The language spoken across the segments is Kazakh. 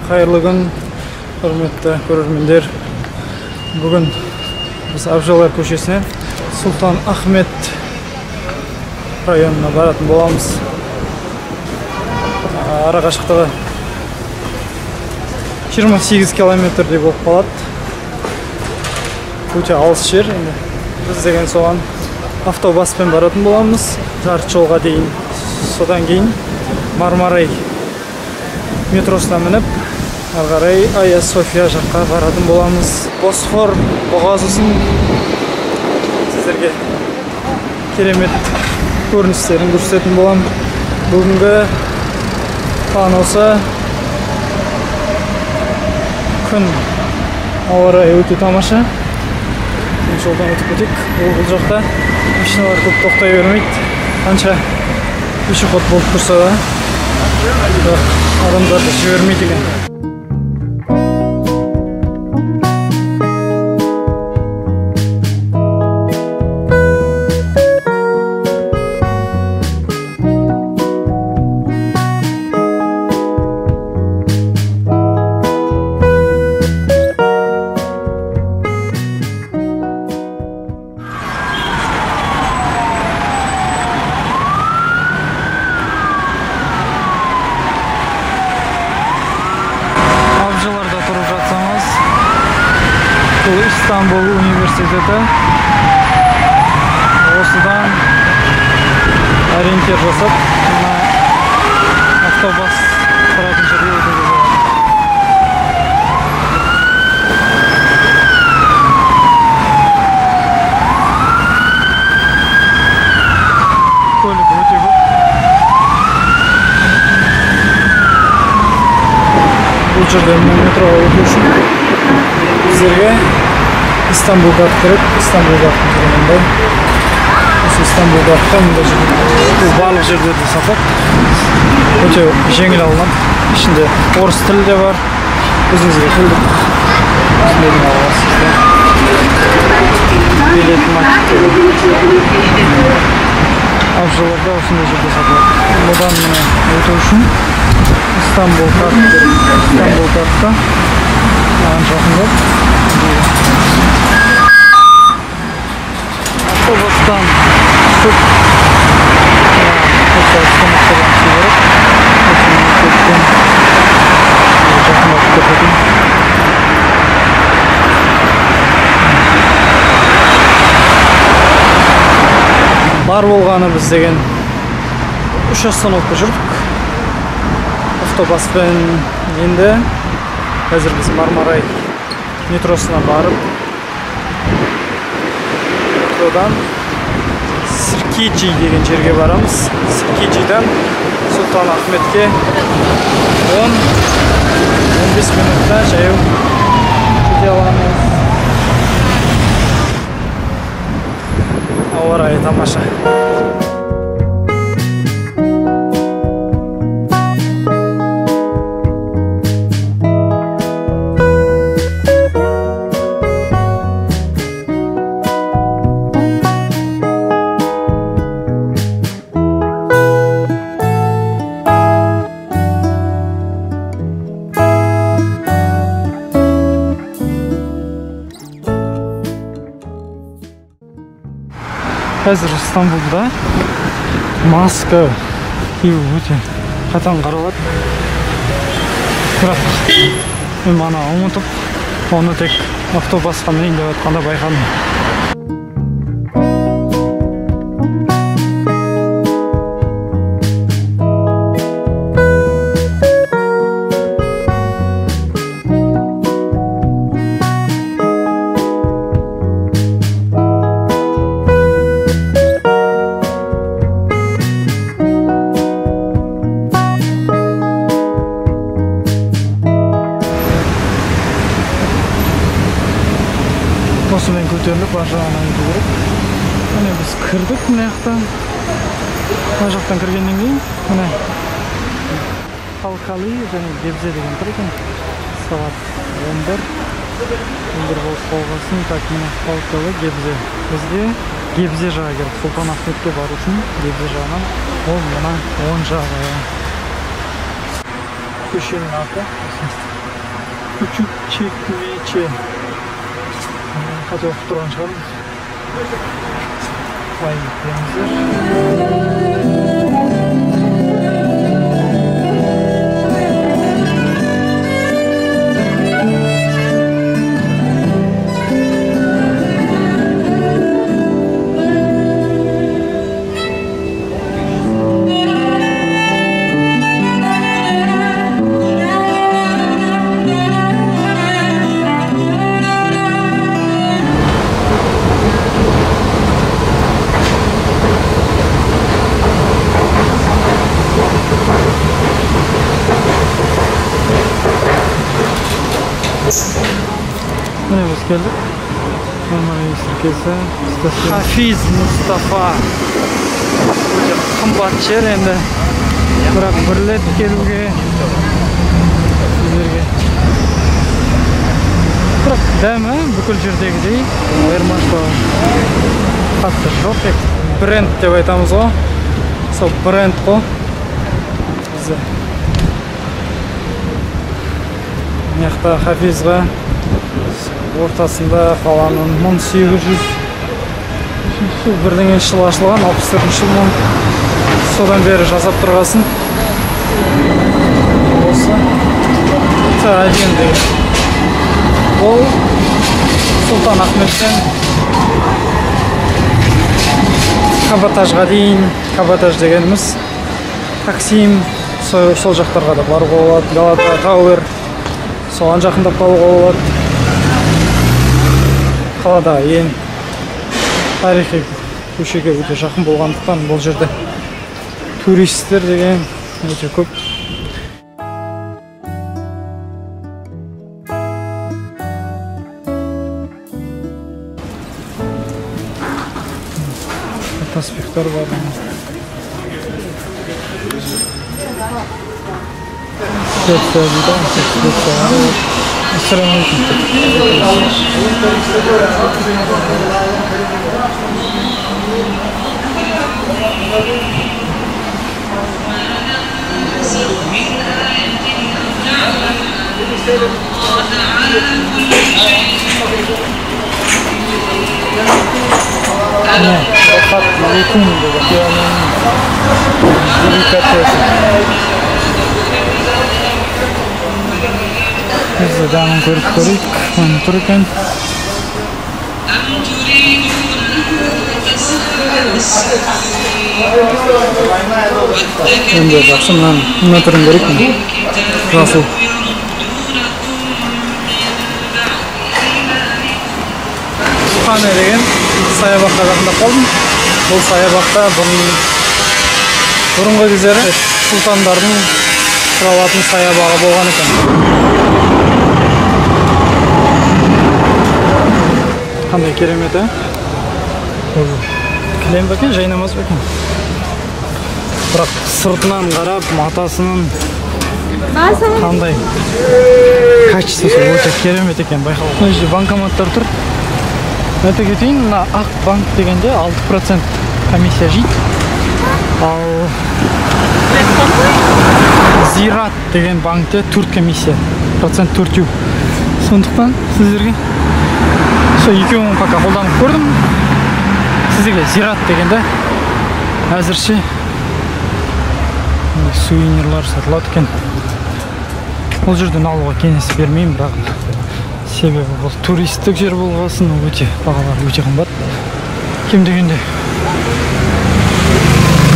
Хайырлы күн, құрметті көрермендер. Бүгін біз Абжалар көшесінен Сұлтан Ахмет районына баратын боламыз. Ара қашықтығы 28 километрдей болып қалады. Өте алыс жер. Біз деген соған автобуспен баратын боламыз. Жарты жолға дейін. Содан кейін Мармарай метросына мініп, ары қарай Айя София жаққа баратын боламыз. Босфор бұғазысын сіздерге керемет көріністерін көрсететін болам. Бүгінгі таң осы күн ауа райы өте тамаша. Жолдан өтіп кетейік. Бұл жақта машиналар көп тоқтай бермейді. Қанша пешеход болып тұрса да адамдарды жібермейді екен. İstanbul Üniversitesi осыдан ориентир жасап, автобус тұратын жерге өтуге болады. Көлік өте көп. Бұл жерде метроға өту үшін біздерге İstanbul'da kırıp İstanbul'da kırılımday. İstanbul'da kırılımda bu balık жердерді сатып, өте жеңіл алынады. İçinde орыс тілі де бар. Өзіңізге тілдік түсінетін аласыздар. Билет Абжаларда осындай жерде сатылады. Бұдан өту үшін İstanbul картта маған жақындап автобустан түсіп бар болғаны біз деген 3 остановка жүрдік автобуспен. Енді қазір біз Мармарай метросына барып, метродан Сиркичи деген жерге барамыз. Сиркичидан Сұлтан Ахметке 10-15 минутта жаяу кете аламыз. Ауа райы тамаша. Қазір Стамбулда маска кию өте қатаң қаралады. Бірақ мен мана ұмытып, оны тек автобусқа мінейін деп айтқанда байқадым. Осымен көтеріліп, бар жағынан өту керек. Міне біз кірдік мына жақтан. Мына жақтан кіргеннен кейін, міне Халқалы және Гебзе деген тұр екен. Сағат 11 болып қалғасын. Так, міне Халқалы, Гебзе. Бізде Гебзе жағы керек. Сұлтан Ахметке бару үшін Гебзе жағынан. Ол мына 10 жағы. Көшенің аты. Küçük çekmece. Hadi oturun çıkalım. Vay benzer. Mine biz geldik. Marmara Sirkesi stasyonu. Hafiz Mustafa. Qimmat yer endi. Biroq birlet keluvga sizlarga. Biroq dami бүкіл жerdegidek ayirmachilik qattiq yo'q. Brend deb aytamiz ғой. Сол бренд ғой. Biz Мехта Хафизға ортасында қаланың 1800 бірдеңе жыл ашылған, 64 жыл содан бері жасап тұрғасын. Осы Та-1 деген. Ол Сұлтан Ахметтен Каботажға дейін, Каботаж дегеніміз Таксим, сол жақтарға да баруға болады, Галата Тауэр соған жақындап қалуға болады. Қаладағы ең тарихи көшеге өте жақын болғандықтан бұл жерде туристер деген өте көп. Таспихтар бар. Biz de görüp görük, otururken şimdi akşamdan oturun görük mü? Nasıl? Хане деген саябаққа жақындап қалдым. Бұл саябақта бұрынғы кездері сұлтандардың тұратын саябағы болған екен. Қандай керемет, ә? Кілем бе екен, жайнамаз ба екен? Бірақ сыртынан қарап, матасының қандай качествосы өте керемет екен, байқалып. Мына жерде банкоматтар тұр. Айта кетейін, мына Ақ банк дегенде 6% комиссия жейді. Ал Зират деген банкте 4 комиссия, процент 4. Сондықтан сіздерге сол екеуін пока қолданып көрдім. Сіздерге Зират дегенде әзірше сувенирлар сатылады екен. Ол жерден алуға кеңес бермеймін, бірақ себебі бұл туристік жер болғасын, өте бағалары өте қымбат. Кем дегенде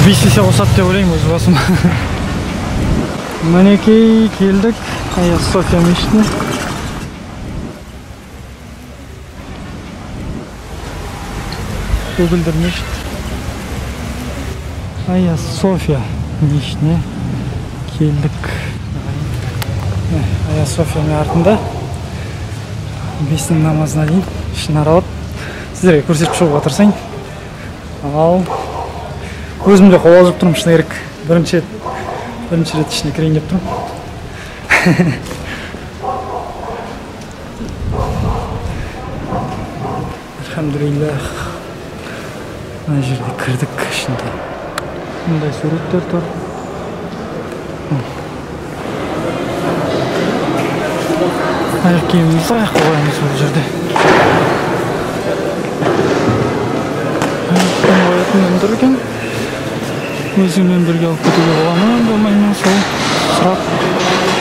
5 есе қосады деп ойлаймын өз басым. Мінекей келдік Айя София мешітіне. Көгілдір мешіт. Айя София мешітіне келдік. Айя Софияның артында 5-нің намазына дейін ішін аралап сіздерге көрсетіп шығуға тырысайын. Ал өзім де қол алып тұрмын, шыны керек. Бірінші рет ішіне кірейін деп тұрмын. Алхамдулиллах. Мына жерде кірдік ішінде. Мұндай суреттер тұр. киімімізді аяққа қоямыз бұл жерде. Қоятын өндөр екен. Өзіңмен бірге алып кетуге бола ма, болмай ма, сол сұрақ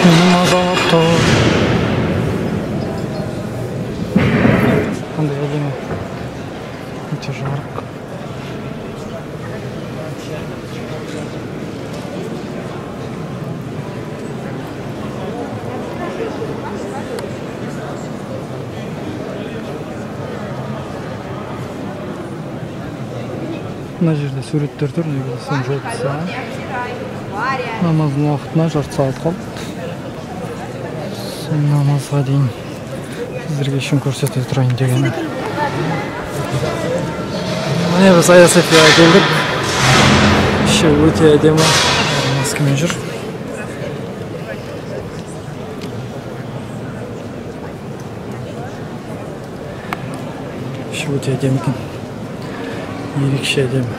мені мазалап тұр. Қандай әдемі. Өте жарық. Мына жерде суреттер тұр, негізі жол тұса. Намаздың уақытына жарты сағат қалды. Сол намазға дейін сіздерге үшін көрсете тұрайын дегенім. Міне біз Айя Софияға келдік. Іші өте әдемі. Маскамен жүр. Іші өте әдемі екен. Ерекше әдемі.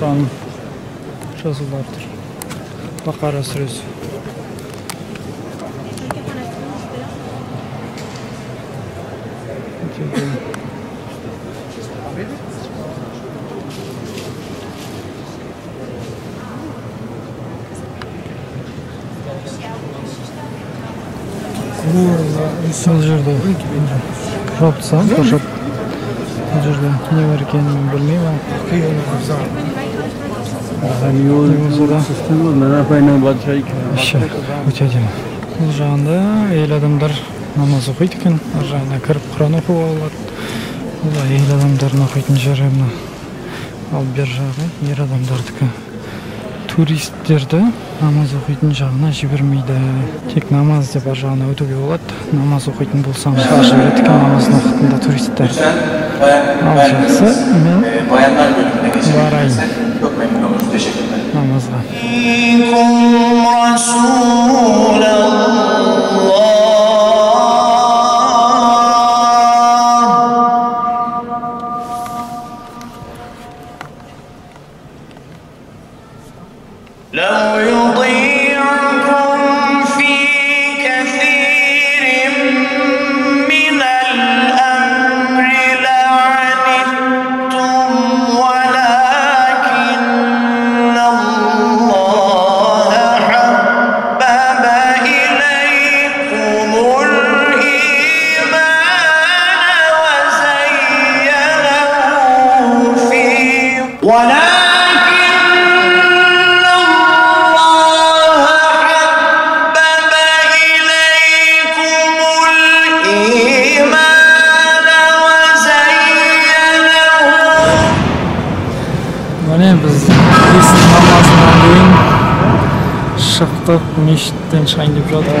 Құран жазулар тұр. Бақара сүресі. Сол жерде жауапты саған қоршап. Сол жерде не бар екенін білмеймін. Іші өте әдемі. Бұл жағында әйел адамдар намаз оқиды екен. Ар жағына кіріп Құран оқуға болады. Бұл әйел адамдардың оқитын жері мына. Ал бер жағы ер адамдардікі. Туристерді намаз оқитын жағына жібермейді. Тек намаз деп ар жағына өтуге болады. Намаз оқитын болсаң жібереді екен намаздың уақытында туристер. Ал жақсы, мен барайын намазға. Шықтық, мешіттен шығайын деп жатыр.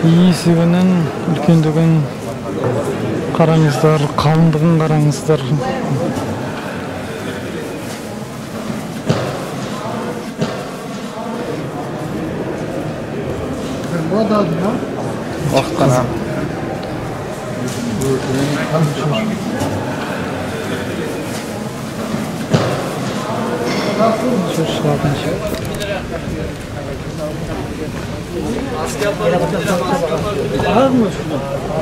Есігінің үлкендігін қараңыздар, қалыңдығын қараңыздар. Оққана.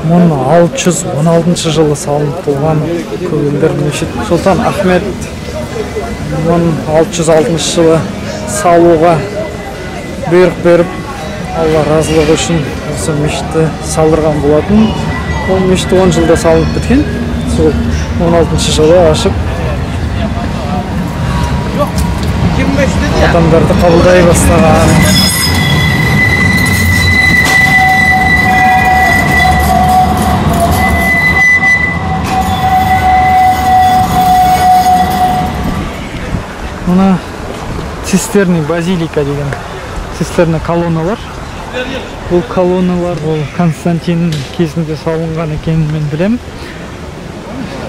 Мұны 616 жылы салынып болған көгілдір мешіт. Сұлтан Ахмет 606 жылы салуға бұйрық беріп, Алла разылығы үшін осы мешітті салдырған болатын. Ол мешіт 10 жылда салынып біткен. Сол 16 жылы ашып адамдарды қабылдай бастаған. Мына цистерна базилика деген цистерна колонналар. Бұл колонналар Константин кезінде салынған екенін мен білем.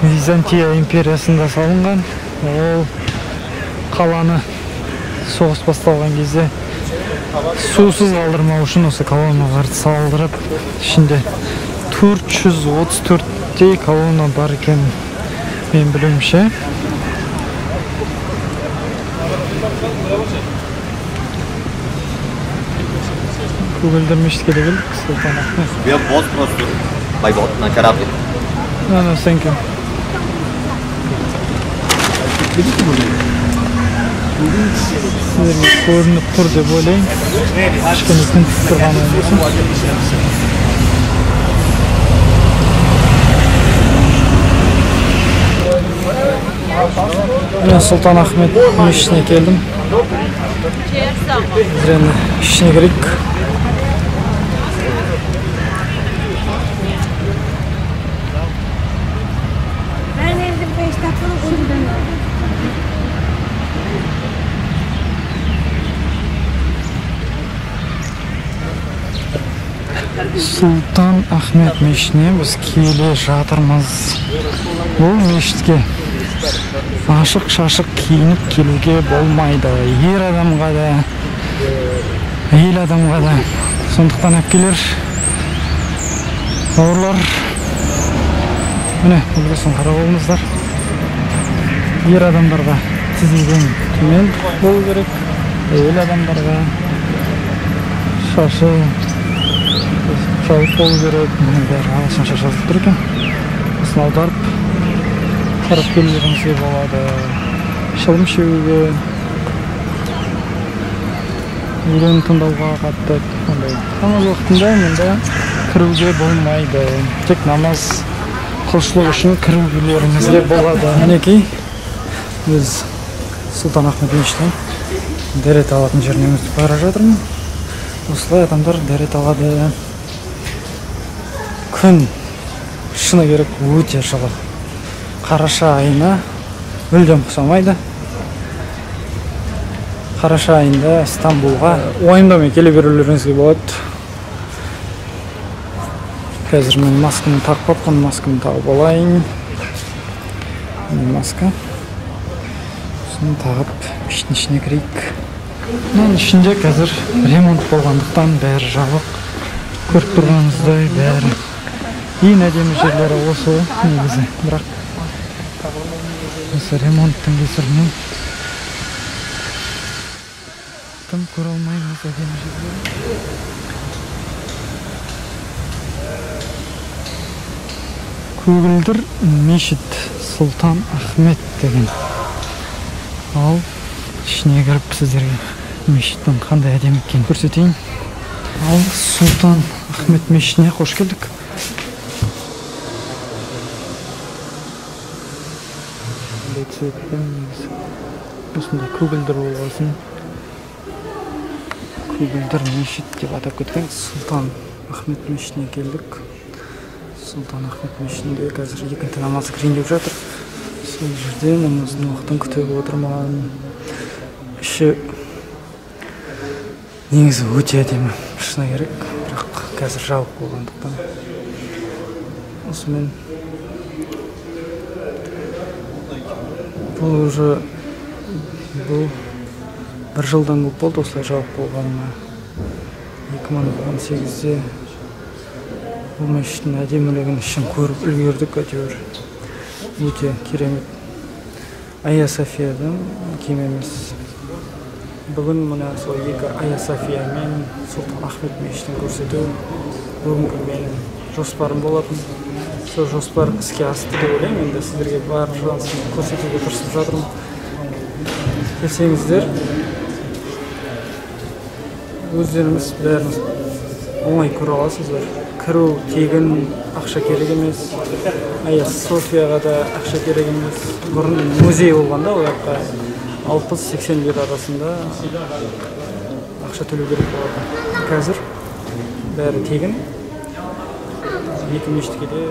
Византия империясында салынған. Ол қаланы соғыс басталған кезде Susuz kaldırмау үшін осы колонналарды салдырып, ішінде 434 колонна бар екен, мен білуімше. Көгілдір мешітке де келдік, Сұлтан Ахмет. Я босс просто. Байбот на корабле. Thank you. Сіздерге көрініп тұр деп ойлайын. Кішкене тінтіп тұрған болсын. Мен Сұлтан Ахмет мешітіне келдім. Біз енді ішіне кірейік. Сұлтан Ахмет мешітіне біз келе жатырмыз. Бұл мешітке ашық шашық киініп келуге болмайды. Ер адамға да, әйел адамға да. Сондықтан әпкелер, бауырлар, міне үлгісін қарап болыңыздар. Ер адамдарға тізеден төмен болу керек, әйел адамдарға шашы жауып болу керек. Бәрі ағылшынша жазылып тұр екен. Осыны аударып қарап келулеріңізге болады. Шылым шегуге, өлең тыңдауға қатты намаз уақытында мұнда кіруге болмайды. Тек намаз қылшылық үшін кірулеріңізге болады. Мінекей, біз Сұлтан Ахмет мешітінен дәрет алатын жеріне өтіп бара жатырмын. Осылай адамдар дәрет алады. Күн шыны керек өте жылы. Қараша айына мүлдем ұқсамайды. Қараша айында Стамбулға уайымдамай келе берулеріңізге болады. Қазір мен маскамды тағып алған, маскамды тағып алайын. Маска. Соны тағып мешіттің ішіне кірейік. Мына ішінде қазір ремонт болғандықтан бәрі жабық. Көріп тұрғаныңыздай бәрі ең әдемі жерлері осы негізі. Бірақ осы ремонттың кесірінен тым көре алмаймыз әдемі жерлері. Көгілдір мешіт, Сұлтан Ахмет деген. Ал ішіне кіріп сіздерге мешіттің қандай әдемі екенін көрсетейін. Ал Сұлтан Ахмет мешітіне қош келдік. Осындай көгілдір болғасын. Көгілдір мешіт деп атап кеткен Сұлтан Ахмет мешітіне келдік. Сұлтан Ахмет мешітінде қазір екінті намаз кірейін деп жатыр. Сол жерде намаздың уақытын күтіп отырмаған. Іші негізі өте әдемі, шыны керек, бірақ қазір жабық болғандықтан. Осымен бұл уже бір жылдан көп болды осылай жабық болғанына. 2018-де бұл мешіттің әдемілігін ішін көріп үлгердік әйтеуір. Өте керемет. Айя Софиядан кемеміз. Бүгін мұна сол екі Айя София мен Сұлтан Ахмет мешітін көрсету бүгінгі менің жоспарым болатын. Сол жоспар іске асты деп ойлаймын. Енді сіздерге бар жанысын көрсетуге тырысып жатырмын. Келсеңіздер, өздеріңіз бәріңіз оңай көре аласыздар. Кіру тегін, ақша керек емес. Айя Софияға да ақша керек емес. Бұрын музей болғанда ол жаққа 60-80 лира арасында ақша төлеу керек болады. Қазір бәрі тегін. Екі мешітке де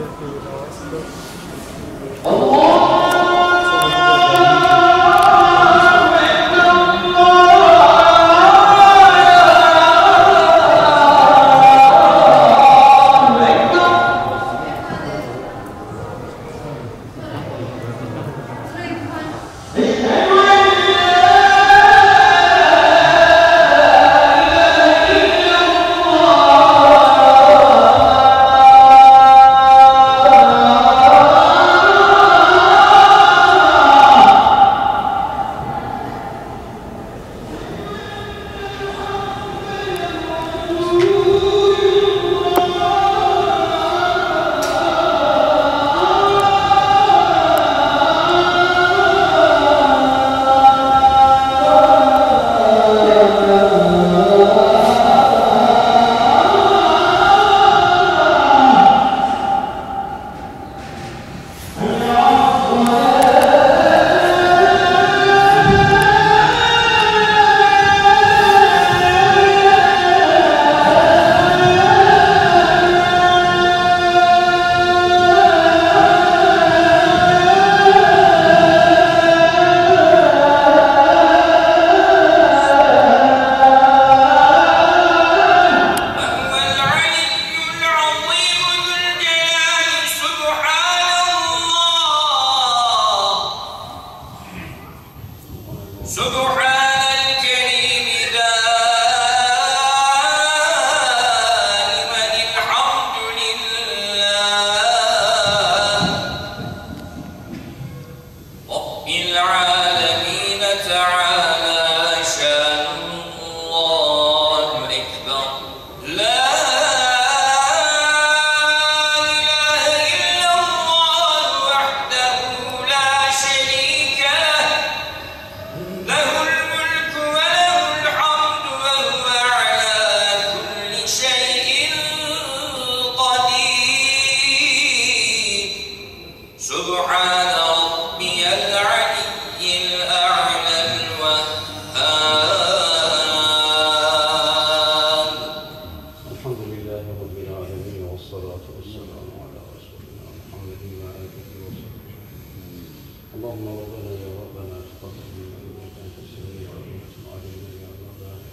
اللهم ربنا يا ربنا تقبل منا انك انت السميع العليم وتب علينا يا مولانا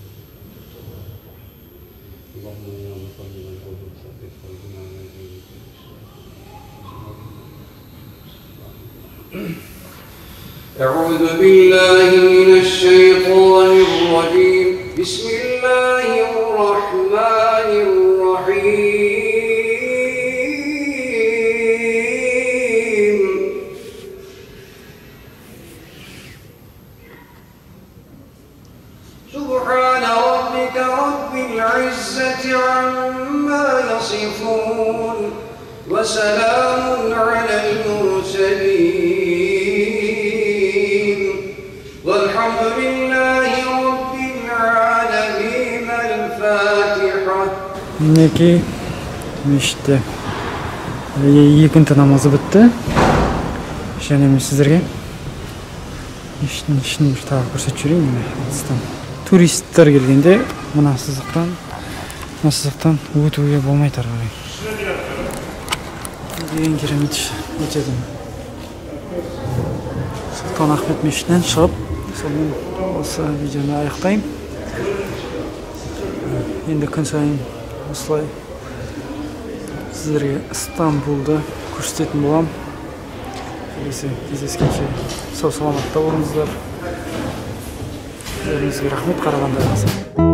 اللهم يا مقلب القلوب ثبت قلبنا على دينك أعوذ بالله من الشيطان الرجيم بسم الله الرحمن الرحيم سبحان ربك رب العزة عما يصفون وسلام على المرسلين والحمد لله رب العالمين الفاتحة. Neki işte екінші намазы бітті. Және мен сіздерге ішін бір тағы көрсетіп жүрейін. Туристтер келгенде мына сызықтан өтуге болмайды ары қарай. Деген керемет өтеді. Сұлтан Ахмет мешітінен шығып, сонымен осы видеоны аяқтаймын. Енді күн сайын осылай сіздерге Стамбулды көрсететін боламын. Келесі кездескенше сау саламатта болыңыздар. Сіздеріңізге рахмет, қарағандарыңызға.